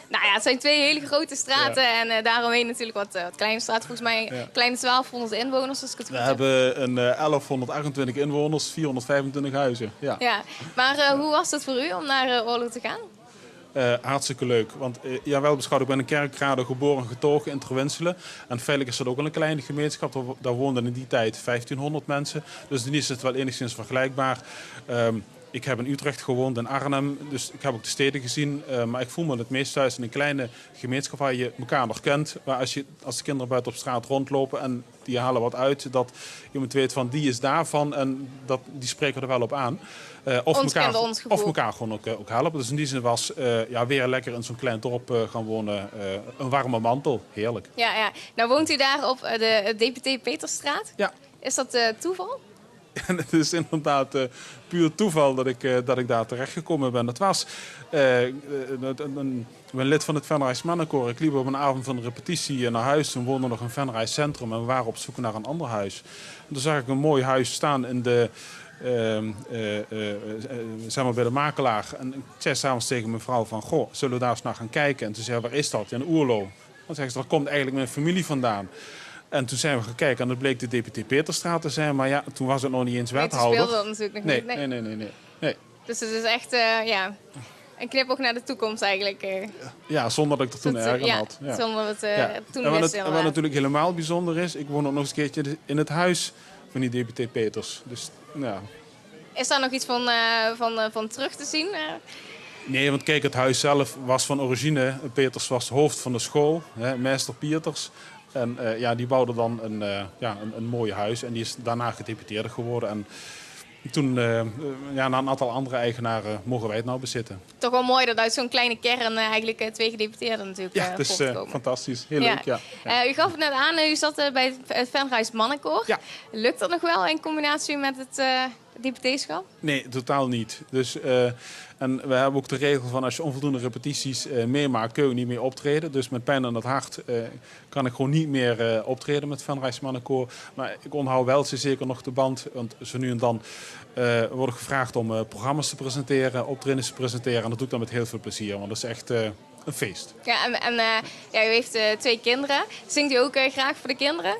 Speaker 2: ja, het zijn 2 hele grote straten en daaromheen natuurlijk wat kleine straten. Volgens mij kleine 1200 inwoners, als ik het goed heb.
Speaker 9: We hebben een 1128 inwoners, 425 huizen. Ja.
Speaker 2: Maar hoe was het voor u om naar Oorlo te gaan?
Speaker 9: Hartstikke leuk. Want wel beschouwd, ik ben in Kerkrade geboren en getogen in Terwinselen. En feitelijk is dat ook een kleine gemeenschap. Daar woonden in die tijd 1500 mensen. Dus in die is het wel enigszins vergelijkbaar. Ik heb in Utrecht gewoond, in Arnhem. Dus ik heb ook de steden gezien. Maar ik voel me het meest thuis in een kleine gemeenschap waar je elkaar nog kent. Waar als de kinderen buiten op straat rondlopen en die halen wat uit, dat iemand weet van die is daarvan en die spreken er wel op aan. Of elkaar gewoon ook helpen. Dus in die zin was weer lekker in zo'n klein dorp gaan wonen. Een warme mantel. Heerlijk.
Speaker 2: Ja. Nou woont u daar op de DPT Peterstraat.
Speaker 9: Ja.
Speaker 2: Is dat toeval?
Speaker 9: En het is inderdaad puur toeval dat ik daar terechtgekomen ben. Het was ik ben lid van het Venrays Mannenkoor. Ik liep op een avond van de repetitie naar huis. Toen woonde nog een Venrays Centrum en we waren op zoek naar een ander huis. En toen zag ik een mooi huis staan in de... bij de makelaar. En ik zei s'avonds tegen mijn vrouw van... Goh, zullen we daar eens naar gaan kijken? En toen zei waar is dat? In Oerlo. Dan zei ze, daar komt eigenlijk mijn familie vandaan. En toen zijn we gaan kijken en dat bleek de DPT Peterstraat te zijn. Maar ja, toen was het nog niet eens wethouder.
Speaker 2: Toen speelde dat natuurlijk nog
Speaker 9: niet. Nee.
Speaker 2: Dus het is echt een knipoog naar de toekomst eigenlijk.
Speaker 9: Ja, zonder dat ik er toen erg aan had. Ja.
Speaker 2: Zonder dat toen wisten.
Speaker 9: En wat natuurlijk helemaal bijzonder is, ik woon ook nog eens een keertje in het huis van die DPT Peters. Dus, ja.
Speaker 2: Is daar nog iets van terug te zien?
Speaker 9: Nee, want kijk, het huis zelf was van origine. Peters was hoofd van de school, meester Pieters. En die bouwde dan een mooi huis en die is daarna gedeputeerde geworden. En toen, na een aantal andere eigenaren, mogen wij het nou bezitten.
Speaker 2: Toch wel mooi dat uit zo'n kleine kern eigenlijk 2 gedeputeerden natuurlijk
Speaker 9: het is fantastisch. Heel leuk, ja.
Speaker 2: U gaf het net aan, u zat bij het Venray Mannenkoor.
Speaker 9: Ja.
Speaker 2: Lukt dat nog wel in combinatie met het deputeeschap?
Speaker 9: Nee, totaal niet. Dus, en we hebben ook de regel van als je onvoldoende repetities meemaakt, kun je niet meer optreden. Dus met pijn aan het hart kan ik gewoon niet meer optreden met Venray Mannenkoor. Maar ik onthoud wel zeker nog de band. Want zo nu en dan word ik gevraagd om programma's te presenteren, optredens te presenteren. En dat doe ik dan met heel veel plezier, want dat is echt een feest.
Speaker 2: Ja, en u heeft 2 kinderen. Zingt u ook graag voor de kinderen?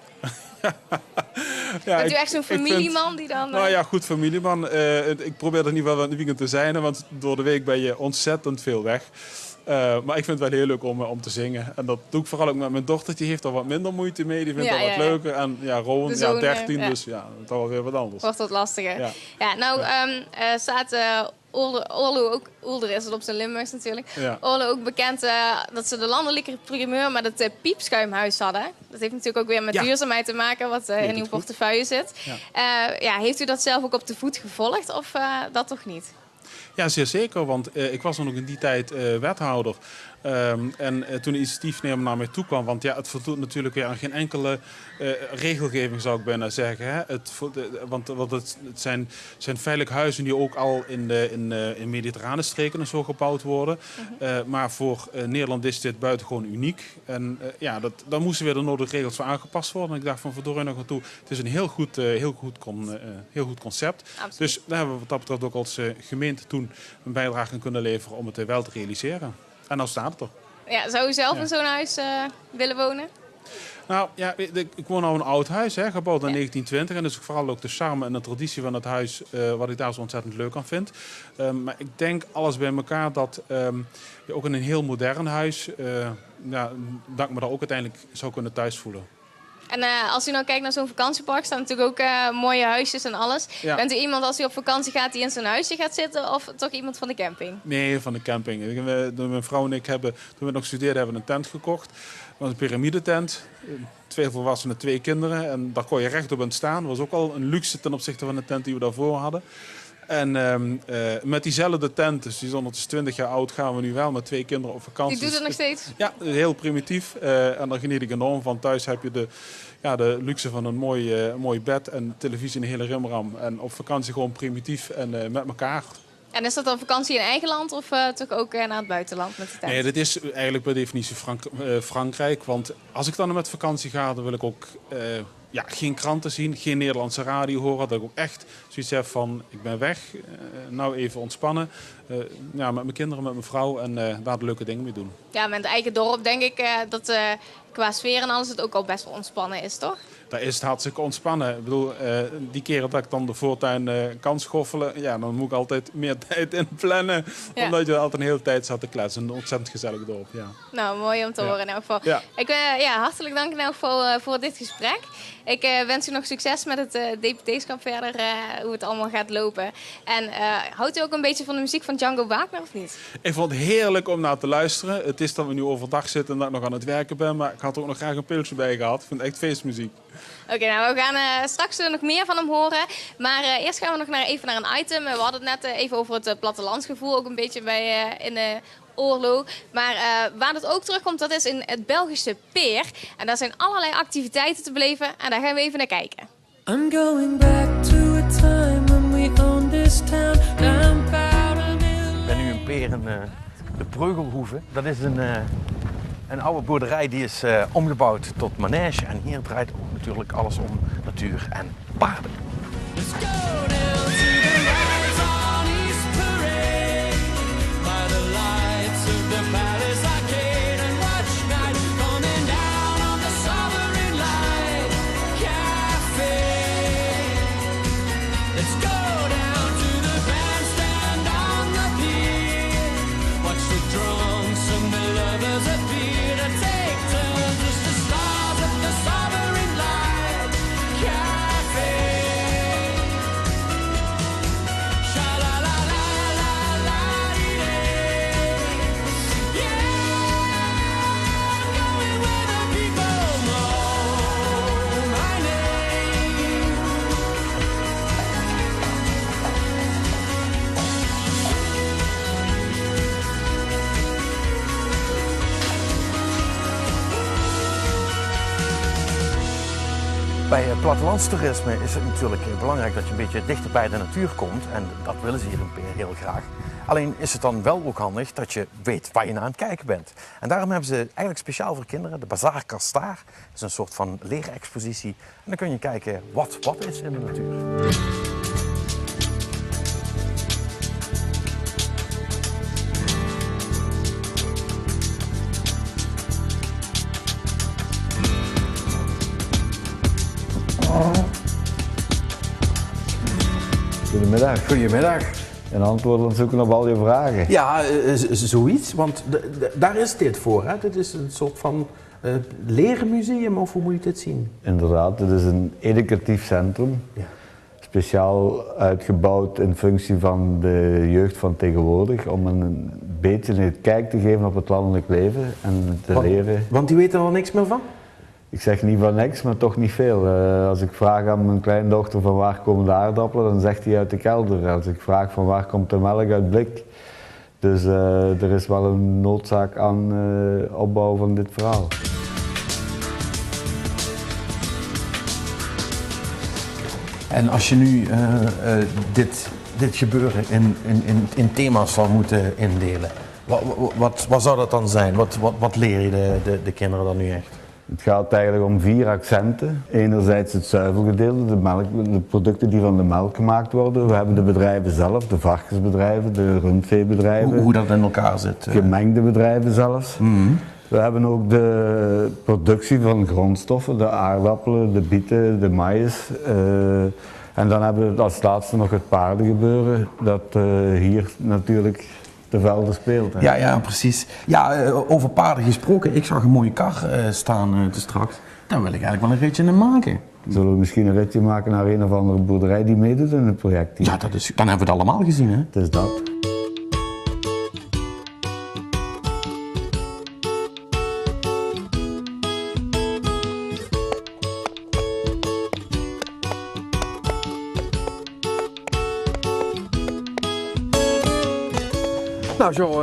Speaker 2: Bent u echt zo'n familieman die dan...
Speaker 9: Nou ja, goed familieman. Ik probeer er niet wel in het weekend te zijn, want door de week ben je ontzettend veel weg. Maar ik vind het wel heel leuk om te zingen. En dat doe ik vooral ook met mijn dochter. Die heeft er wat minder moeite mee. Die vindt dat wat leuker. En Rowan, 13, dus dat is wel weer wat anders.
Speaker 2: Wordt wat lastiger. Staat Oorlo is het op zijn Limburgs natuurlijk. Ja. Oorlo ook bekend dat ze de landelijke primeur met het piepschuimhuis hadden. Dat heeft natuurlijk ook weer met duurzaamheid te maken, wat in uw portefeuille zit. Ja. Heeft u dat zelf ook op de voet gevolgd of dat toch niet?
Speaker 9: Ja, zeer zeker, want ik was dan ook in die tijd wethouder. En toen de initiatiefnemer naar mij toe kwam, want het voldoet natuurlijk weer aan geen enkele regelgeving, zou ik bijna zeggen. Hè? Want het zijn feitelijk huizen die ook al in mediterrane streken en zo gebouwd worden. Maar voor Nederland is dit buitengewoon uniek. En daar moesten weer de nodige regels voor aangepast worden. En ik dacht van verdorie nog aan toe, het is een heel goed concept.
Speaker 2: Absoluut.
Speaker 9: Dus daar hebben we wat dat betreft ook als gemeente toen een bijdrage aan kunnen leveren om het wel te realiseren. En dan staat het er. Ja,
Speaker 2: zou u zelf in zo'n huis willen wonen?
Speaker 9: Nou ja, ik woon nou in een oud huis, gebouwd in 1920. En dus vooral ook de charme en de traditie van het huis, wat ik daar zo ontzettend leuk aan vind. Maar ik denk alles bij elkaar dat ook in een heel modern huis, dat ik me daar ook uiteindelijk zou kunnen thuis voelen.
Speaker 2: En als u nou kijkt naar zo'n vakantiepark, staan natuurlijk ook mooie huisjes en alles. Ja. Bent u iemand als u op vakantie gaat die in zo'n huisje gaat zitten of toch iemand van de camping?
Speaker 9: Nee, van de camping. Mijn vrouw en ik hebben, toen we nog studeerden, hebben een tent gekocht. Dat was een piramidetent. 2 volwassenen, 2 kinderen. En daar kon je rechtop aan staan. Dat was ook al een luxe ten opzichte van de tent die we daarvoor hadden. En met diezelfde tent, dus die is ondertussen 20 jaar oud, gaan we nu wel met 2 kinderen op vakantie.
Speaker 2: Die doet het nog steeds?
Speaker 9: Ja, heel primitief. En daar geniet ik enorm van. Thuis heb je de luxe van een mooi bed en televisie in een hele rimram. En op vakantie gewoon primitief en met elkaar.
Speaker 2: En is dat dan vakantie in eigen land of toch ook naar het buitenland met de tent?
Speaker 9: Nee, dit is eigenlijk per definitie Frankrijk. Want als ik dan met vakantie ga, dan wil ik ook geen kranten zien, geen Nederlandse radio horen. Dat ik ook echt zoiets heb van, ik ben weg, nou even ontspannen. Met mijn kinderen, met mijn vrouw en daar de leuke dingen mee doen. Ja,
Speaker 2: met het eigen dorp denk ik dat qua sfeer en alles het ook al best wel ontspannen is, toch?
Speaker 9: Daar is het hartstikke ontspannen. Ik bedoel, die keren dat ik dan de voortuin kan schoffelen, dan moet ik altijd meer tijd in plannen. Ja. Omdat je altijd een hele tijd zat te kletsen. Een ontzettend gezellig dorp, ja.
Speaker 2: Nou, mooi om te horen in elk geval. Ja. Hartelijk dank in elk geval voor dit gesprek. Ik wens u nog succes met het deputeeschap verder, hoe het allemaal gaat lopen. En houdt u ook een beetje van de muziek van Django Wagner of niet?
Speaker 9: Ik vond het heerlijk om naar te luisteren. Het is dat we nu overdag zitten en dat ik nog aan het werken ben. Maar ik had er ook nog graag een pilsje bij gehad. Ik vind het echt feestmuziek.
Speaker 2: Oké, nou we gaan straks nog meer van hem horen. Maar eerst gaan we nog even naar een item. We hadden het net even over het plattelandsgevoel. Ook een beetje in Oorlo. Maar waar het ook terugkomt, dat is in het Belgische Peer. En daar zijn allerlei activiteiten te beleven. En daar gaan we even naar kijken. I'm going back to a time when we owned this town.
Speaker 4: Ik ben nu in Peer in de Breugelhoeve. Dat is een oude boerderij die is omgebouwd tot manege. En hier draait ook natuurlijk alles om natuur en paarden. Bij plattelandstoerisme is het natuurlijk belangrijk dat je een beetje dichter bij de natuur komt. En dat willen ze hier in Peer heel graag. Alleen is het dan wel ook handig dat je weet waar je naar aan het kijken bent. En daarom hebben ze eigenlijk speciaal voor kinderen de Bazaar Kastaar. Dat is een soort van leerexpositie. En dan kun je kijken wat is in de natuur.
Speaker 10: Goedemiddag.
Speaker 4: Goedemiddag.
Speaker 10: Een antwoord aan zoeken op al je vragen.
Speaker 4: Ja, zoiets, want daar is dit voor. Hè? Dit is een soort van leermuseum, of hoe moet je dit zien?
Speaker 10: Inderdaad, dit is een educatief centrum.
Speaker 4: Ja.
Speaker 10: Speciaal uitgebouwd in functie van de jeugd van tegenwoordig. Om een beetje een kijk te geven op het landelijk leven en te leren.
Speaker 4: Want die weten er al niks meer van?
Speaker 10: Ik zeg niet van niks, maar toch niet veel. Als ik vraag aan mijn kleindochter van waar komen de aardappelen, dan zegt hij uit de kelder. Als ik vraag van waar komt de melk uit blik. Dus er is wel een noodzaak aan opbouw van dit verhaal.
Speaker 4: En als je nu dit gebeuren in thema's zou moeten indelen, wat zou dat dan zijn? Wat leer je de kinderen dan nu echt?
Speaker 10: Het gaat eigenlijk om 4 accenten. Enerzijds het zuivelgedeelte, de producten die van de melk gemaakt worden. We hebben de bedrijven zelf, de varkensbedrijven, de rundveebedrijven.
Speaker 4: Hoe dat in elkaar zit?
Speaker 10: Gemengde bedrijven zelfs.
Speaker 4: Mm-hmm.
Speaker 10: We hebben ook de productie van grondstoffen, de aardappelen, de bieten, de maïs. En dan hebben we als laatste nog het paardengebeuren, dat hier natuurlijk de velden speelt. Hè.
Speaker 4: Ja, precies. Ja, over paarden gesproken, ik zag een mooie kar staan straks. Daar wil ik eigenlijk wel een ritje in maken.
Speaker 10: Zullen we misschien een ritje maken naar een of andere boerderij die meedoet in het project hier?
Speaker 4: Ja, dan hebben we het allemaal gezien, hè?
Speaker 10: Het is dat.
Speaker 4: Nou Jo,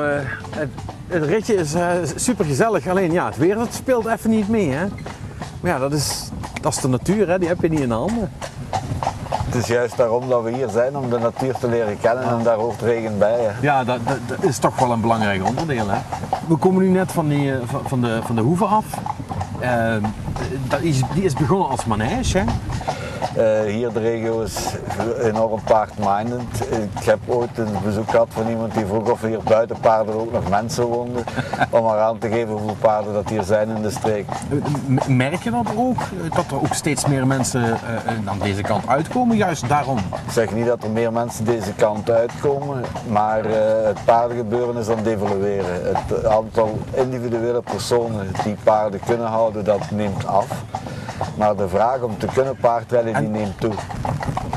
Speaker 4: het ritje is super gezellig, alleen ja, het weer dat speelt even niet mee, hè. Maar ja, dat is de natuur, hè, die heb je niet in de handen.
Speaker 10: Het is juist daarom dat we hier zijn, om de natuur te leren kennen en daar hoort regen bij. Hè.
Speaker 4: Ja, dat is toch wel een belangrijk onderdeel, hè. We komen nu net van de hoeve af. Die is begonnen als manege, hè.
Speaker 10: Hier de regio is enorm paardmindend. Ik heb ooit een bezoek gehad van iemand die vroeg of hier buiten paarden ook nog mensen woonden. Om maar aan te geven hoeveel paarden dat hier zijn in de streek.
Speaker 4: Merk je dat ook? Dat er ook steeds meer mensen aan deze kant uitkomen, juist daarom?
Speaker 10: Ik zeg niet dat er meer mensen deze kant uitkomen, maar het paardengebeuren is aan het evolueren. Het aantal individuele personen die paarden kunnen houden, dat neemt af. Maar de vraag om te kunnen paardrijden, die neemt toe.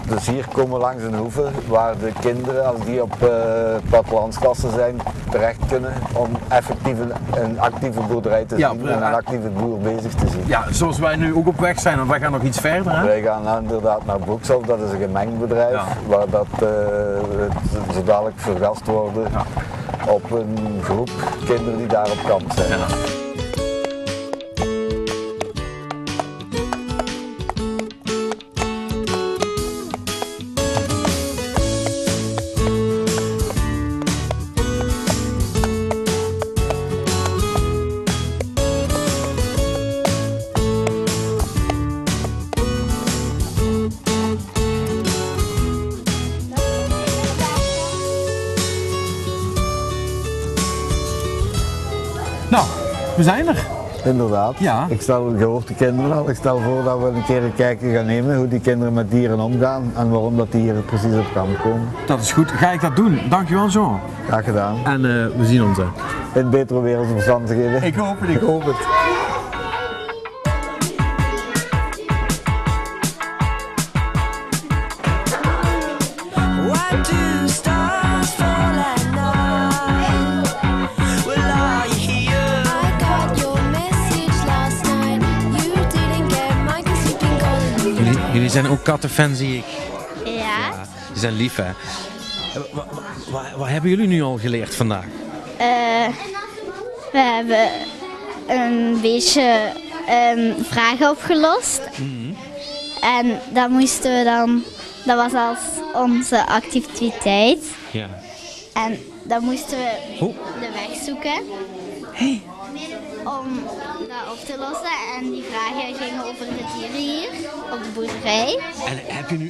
Speaker 10: Dus hier komen we langs een hoeve waar de kinderen, als die op plattelandsklassen zijn, terecht kunnen om effectief een actieve boerderij te zien en een actieve boer bezig te zien.
Speaker 4: Ja, zoals wij nu ook op weg zijn, want wij gaan nog iets verder, hè?
Speaker 10: Wij gaan inderdaad naar Broekself, dat is een gemengd bedrijf, waar dat zo dadelijk vergast worden op een groep kinderen die daar op kamp zijn.
Speaker 4: Ja. Nou, we zijn er.
Speaker 10: Inderdaad.
Speaker 4: Ja.
Speaker 10: Je hoort de kinderen al. Ik stel voor dat we een keer een kijkje gaan nemen hoe die kinderen met dieren omgaan en waarom dat die hier precies op kamp komen.
Speaker 4: Dat is goed. Ga ik dat doen. Dankjewel, Jean.
Speaker 10: Graag gedaan.
Speaker 4: En we zien ons.
Speaker 10: In betere wereldsomstandigheden.
Speaker 4: Ik hoop het, ik hoop het. Jullie zijn ook kattenfans, zie ik.
Speaker 11: Ja.
Speaker 4: Die zijn lief, hè? Wat hebben jullie nu al geleerd vandaag?
Speaker 11: We hebben een beetje vragen opgelost. En dat moesten we dan, dat was als onze activiteit.
Speaker 4: Ja.
Speaker 11: En dan moesten we de weg zoeken om dat op te lossen. En die vragen gingen over de dieren hier op de boerderij.
Speaker 4: En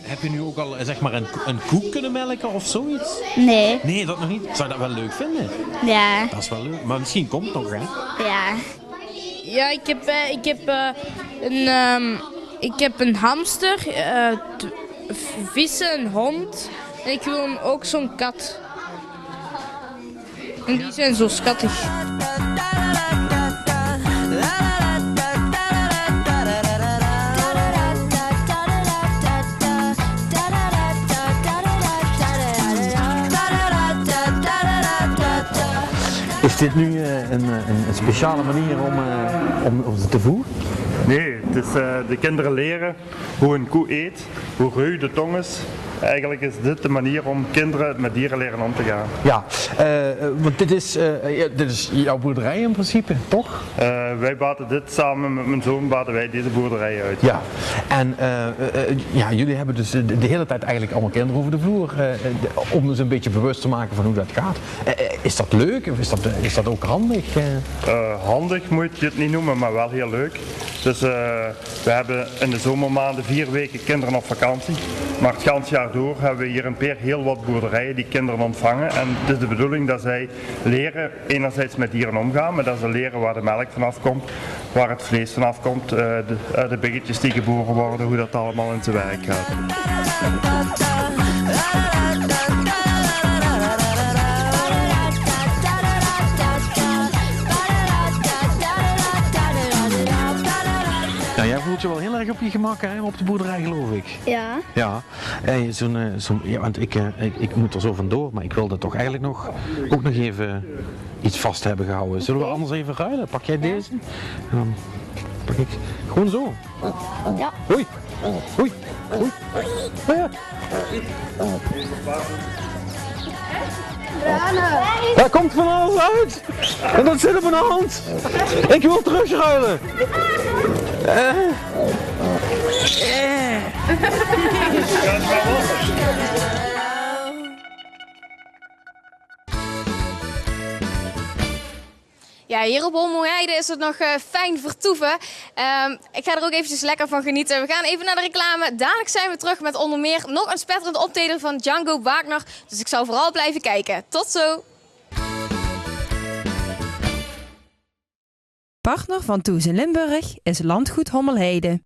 Speaker 4: heb je nu ook al zeg maar een koe kunnen melken of zoiets?
Speaker 11: Nee.
Speaker 4: Nee, dat nog niet. Zou je dat wel leuk vinden?
Speaker 11: Ja.
Speaker 4: Dat is wel leuk, maar misschien komt het nog, hè?
Speaker 11: Ja.
Speaker 12: Ja, ik heb een hamster, vissen, een hond en ik wil ook zo'n kat. En die zijn zo schattig.
Speaker 4: Is dit nu een speciale manier om ze te voeren?
Speaker 13: Nee, het is de kinderen leren hoe een koe eet, hoe ruw de tong is. Eigenlijk is dit de manier om kinderen met dieren leren om te gaan.
Speaker 4: Ja, want dit is jouw boerderij in principe, toch?
Speaker 13: Wij baten dit samen met mijn zoon, baten wij deze boerderij uit.
Speaker 4: Ja, en jullie hebben dus de hele tijd eigenlijk allemaal kinderen over de vloer om dus een beetje bewust te maken van hoe dat gaat. Is dat leuk of is dat ook handig?
Speaker 13: Handig moet je het niet noemen, maar wel heel leuk. Dus we hebben in de zomermaanden 4 weken kinderen op vakantie. Maar het ganse jaar door hebben we hier in Peer heel wat boerderijen die kinderen ontvangen. En het is de bedoeling dat zij leren enerzijds met dieren omgaan, maar dat ze leren waar de melk vanaf komt, waar het vlees vanaf komt, de biggetjes die geboren worden, hoe dat allemaal in zijn werk gaat.
Speaker 4: Nou, jij voelt je wel heel erg op je gemak hè, op de boerderij, geloof ik.
Speaker 11: Ja.
Speaker 4: Ja, want ik moet er zo vandoor, maar ik wilde toch eigenlijk ook nog even iets vast hebben gehouden. Zullen we anders even ruilen? Pak jij deze? En dan pak ik gewoon zo.
Speaker 11: Ja.
Speaker 4: Hoi. Hoi. Hoi. Oh ja. Daar komt van alles uit. En dat zit op mijn hand. Ik wil terugruilen.
Speaker 2: Ja, hier op Hommelheide is het nog fijn vertoeven. Ik ga er ook eventjes lekker van genieten. We gaan even naar de reclame. Dadelijk zijn we terug met onder meer nog een spetterend optreden van Django Wagner. Dus ik zou vooral blijven kijken. Tot zo!
Speaker 1: Partner van Toes in Limburg is Landgoed Hommelheide.